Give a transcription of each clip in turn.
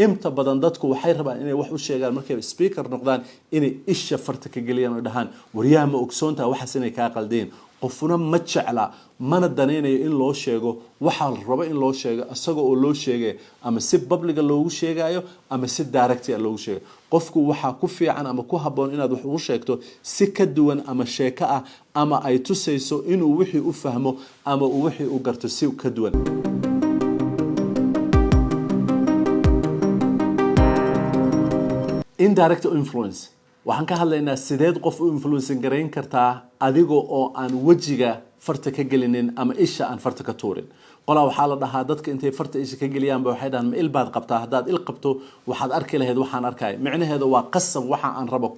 imta badan dadku waxay rabaan inay wax u sheegaan markay speaker noqdaan inay isha farta ka geliyaan oo dhahaan wariyaha ma ogsoontaa waxaas inay kaa qaldeen qofuna ma jecla mana danaynayo in loo sheego waxa la rabo in loo sheego asagoo oo loo sheegay ama si public loogu sheegayo ama si direct loogu sheego qofku waxa ku fiican ama ku haboon inaad wax ugu sheegto si ka duwan ama sheeko ah ama ay tusayso inuu wixii u fahmo ama uu wixii u garto si ka duwan indirect influence waxaan ka hadlaynaa sideed qof u influence gareyn kartaa adiga oo aan wajiga farta ka gelinin ama isha aan farta ka tuurin qolaa waxaa la dhahaa dadka intay farta isha ka geliyaan waxay dhahaan ma il baad qabtaa hadaad il qabto waxaad arki lahayd waxaan arkay macnaheedu waa qasab waxa aan rabo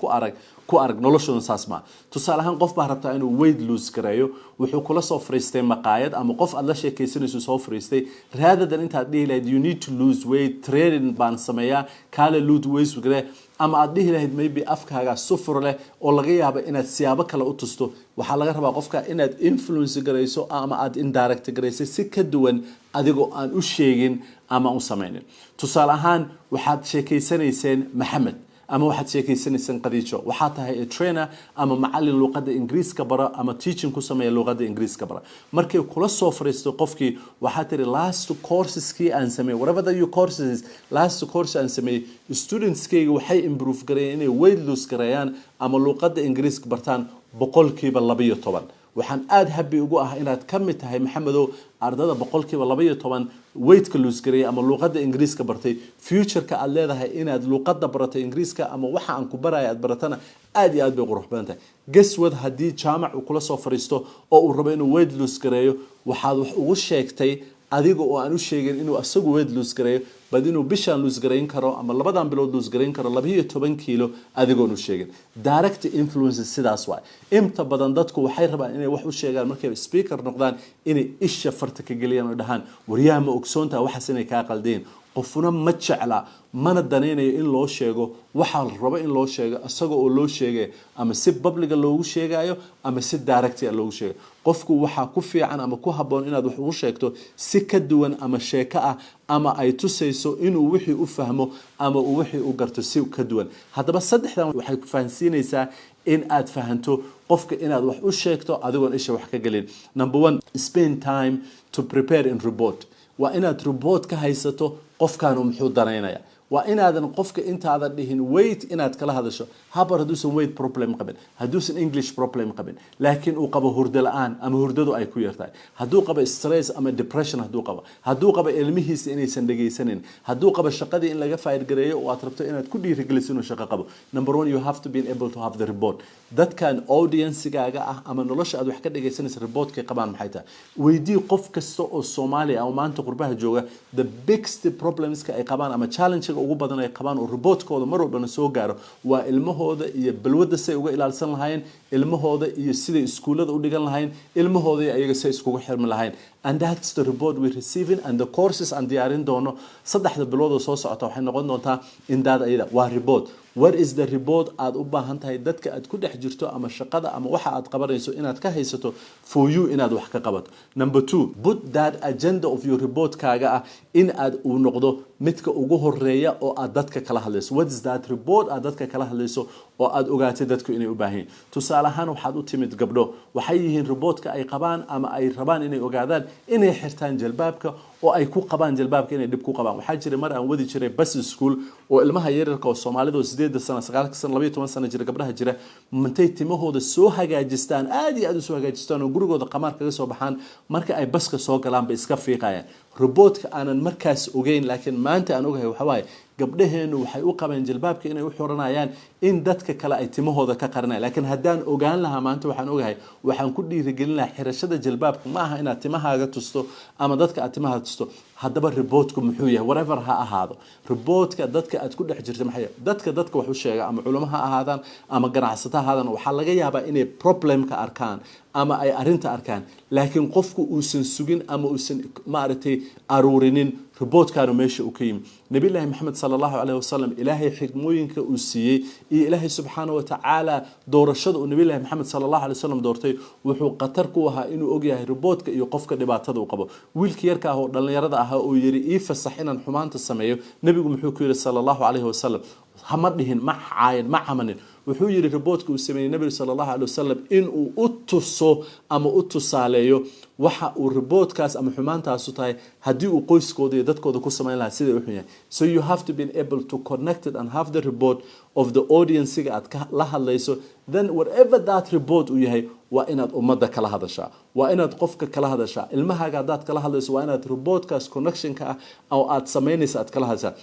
ku arag noloshooda saas ma tusaale ahaan qof baa rabtaa inuu weight lose gareeyo wuxuu kula soo fariistay maqaayad ama qof aad la sheekaysanayso soo fariistay rather than intaad dhihi lahayd you need to lose weight training baan sameeyaa kale lose weight garee ama aad dhihi lahayd maybe afkaaga sufur leh oo laga yaabo inaad siyaabo kale u tusto waxa laga rabaa qofka inaad influence gareyso ama aad indirect gareyso si ka duwan adigoo aan u sheegin ama u sameynin tusaale ahaan waxaad sheekaysanayseen Maxamed ama waxaad sheekaysanayseen Qadiijo waxa tahay trainer ama macallin luqadda Ingiriiska bara ama teaching ku sameeya luqadda Ingiriiska bara markay kula soo fariisto qofkii waxa tiri last courses-kii aan sameeyay whatever your courses last course aan sameeyay students-kayga waxay improve gareeyeen inay weight lose gareeyaan ama luqadda Ingiriiska bartaan 12% waxaan aad happy ugu ah inaad ka mid tahay Maxamedow ardada 12% weight ka lose gareeyay ama luqadda Ingiriiska bartay future-ka aad leedahay inaad luqadda baratay Ingiriiska ama waxa aan ku barayo aad baratana aad iyo aad bay qurux badan tahay guess what hadii jaamac uu kula soo fariisto oo uu rabo inuu weight lose gareeyo waxaad wax ugu sheegtay adiga oo aan u sheegin inuu asagu weight lose gareeyo bad inuu bishaan lose gareyn karo ama labadan bilood lose gareyn karo 12 kiilo adigoo u sheegin direct influence sidaas waay imta badan dadku waxay rabaan inay wax u sheegaan markay speaker noqdaan inay isha farta ka geliyaan oo dhahaan wariyaha ma ogsoontaa waxaas inay kaa qaldeen qofuna ma jecla mana danaynayo in loo sheego waxa la rabo in loo sheego asagoo oo loo sheegay ama si public loogu sheegayo ama si direct loogu sheego qofku waxa ku fiican ama ku haboon inaad wax ugu sheegto si ka duwan ama sheeko ah ama ay tusayso inuu wixii u fahmo ama uu wixii u garto si ka duwan hadaba saddexdan waxay ku fahansiinaysaa in aad fahanto qofka inaad wax u sheegto adigoon isha wax ka galin number 1 spend time to prepare in report waa inaad report ka haysato qofkan uu muxuu dareynaya waa inaadan qofka intaada dhihin weight inaad kala hadasho habar haduusan weight problem qabin haduusan English problem qabin laakiin uu qabo hurdo la'aan ama hurdadu ay ku yartahay haduu qabo stress ama depression haduu qabo ilmihiisa inaysan dhageysanin haduu qabo shaqadii in laga faa'iid gareeyo oo aad rabto inaad ku dhiirigeliso inuu shaqo qabo number 1 you have to be able to have the report dadkan audience-gaaga ah ama nolosha aad wax ka dhageysanayso report-ka qabaan maxay tahay weydii qof kasta oo Soomaali ah oo maanta qurbaha jooga the biggest problems ka ay qabaan ama challenge ugu badan ay qabaan oo report-kooda mar walba soo gaaro waa ilmahooda iyo balwada say uga ilaalsan lahayn ilmahooda iyo sida iskuulada u dhigan lahayn ilmahooda iyo ayaga say iskugu xirmi lahayn and that's the report we receiving and the courses and diyaarin doono saddexda bilood oo soo socota waxay noqon doontaa indaada ayada waa report what is the report aad u baahan tahay dadka aad ku dhex jirto ama shaqada ama waxa aad qabanayso inaad ka haysato for you inaad wax ka qabato number 2 put that agenda of your report kaaga ah in aad u noqdo midka ugu horeeya oo aad dadka kala hadlayso what is that report aad dadka kala hadlayso oo aad ogaatay dadku inay u baahan tusaale ahaan waxaad u timid gabdho waxay yihiin reportka ay qabaan ama ay rabaan inay ogaadaan inay xirtaan jalbaabka oo ay ku qabaan jalbaabka inay dib ku qabaan waxa jira mar aan wadi jiray bus school oo ilmaha yararka oo Soomaalidu 8 sano 9 sano 12 sano jira gabdhaha jira mantay timahooda soo hagaajistaan aad iyo aad u soo hagaajistaan oo gurigooda qamaar kaga soo baxaan marka ay baska soo galaan bay iska fiiqayaan reportka aanan markaas ogeyn laakiin maanta aan ogahay waxa waaye gabdhaheenu waxay u qabeen jilbaabka inay u xiranayaan in dadka kale ay timahooda ka qaranayaan laakiin hadaan ogaan lahaa maanta waxaan ogahay waxaan ku dhiirigelin lahaa xirashada jilbaabka ma aha inaad timahaaga tusto ama dadka aad timaha tusto hadaba reportku muxuu yahay whatever ha ahaado reportka dadka aad ku dhex jirto maxay dadka wax u sheega ama culamaha ahaadaan ama ganacsatada ahaadaan waxa laga yaabaa inay problem ka arkaan ama ay arinta arkaan laakiin qofku uusan sugin ama uusan maartay aruurinin riboodkaanu meesha uu ka yimi nabi ilaahi maxamed sallallahu alayhi wasallam ilaahay xigmooyinka uu siiyey iyo ilaahay subxaanahu wa tacaala doorashada uu nabi ilaahi maxamed sallallahu alayhi wasallam doortay wuxuu qatar ku ahaa inuu og yahay riboodka iyo qofka dhibaatada uu qabo wiilkii yarka ah oo dhalinyarada ah oo yiri ii fasax inaan xumaanta sameeyo nabigu muxuu ku yiri sallallahu alayhi wasallam hama dhihin ma caayin ma xamanin wuxuu yiri riboodka uu sameeyay nabiga sallallahu alayhi wasallam in uu u tuso ama u tusaaleeyo waxa uu riboodkaas ama xumaantaas u tahay hadii uu qoyskooda iyo dadkooda ku sameyn lahaa sida wuxuu yahay so you have to be able to connect it and have the report of the audience aad la hadlayso then whatever that report uu yahay waa inaad ummadda kala hadashaa waa inaad qofka kala hadashaa ilmahaaga hadaad kala hadlayso waa inaad riboodkaas connectionka ah oo aad sameynayso aad kala hadashaa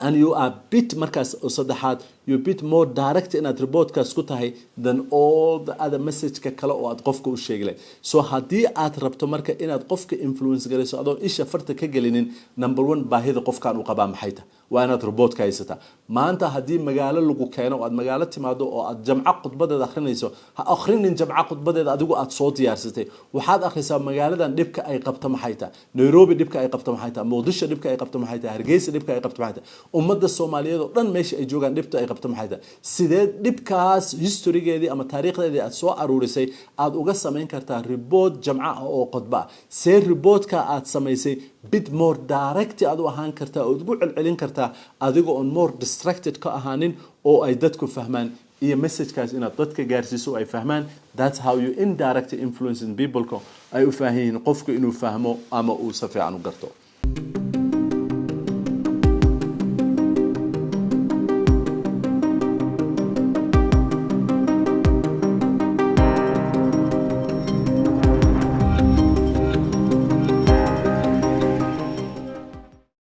and you are bit markaas oo saddexaad you bit more direct in ad reportkaas ku tahay than all the other message ka kale oo aad qofka u sheeglay so hadii aad rabto marka inaad qofka influence garayso adoo isha farta ka gelinin number 1 baahida qofkan uu qabaa maxay tahay waa inaad report ka haysataa maanta hadii magaalo lagu keeno oo aad magaalo timaado oo aad jamca khudbadeeda akhrinayso ha akhrinin jamca khudbadeeda adigu aad soo diyaarsatay waxaad akhrisaa magaaladan dhibka ay qabto maxay tahay Nairobi dhibka ay qabto maxay tahay Mogadishu dhibka ay qabto maxay tahay Hargeysa dhibka ay qabto maxay tahay ummadda Soomaaliyeed oo dhan meesha ay joogan dhibta ay qabto maxay tahay sidee dhibkaas historygeedii ama taariikhdeedii aad soo aruurisay aad uga sameyn kartaa report jamca oo qodba see reportka aad sameysay bit more direct aad u ahaan kartaa oo ugu celcelin kartaa adigoo on more distracted ka ahaanin oo ay dadku fahmaan iyo messagekaas inaad dadka gaarsiiso ay fahmaan that's how you indirectly influence people ay u faahiin qofku inuu fahmo ama uu si fiican u garto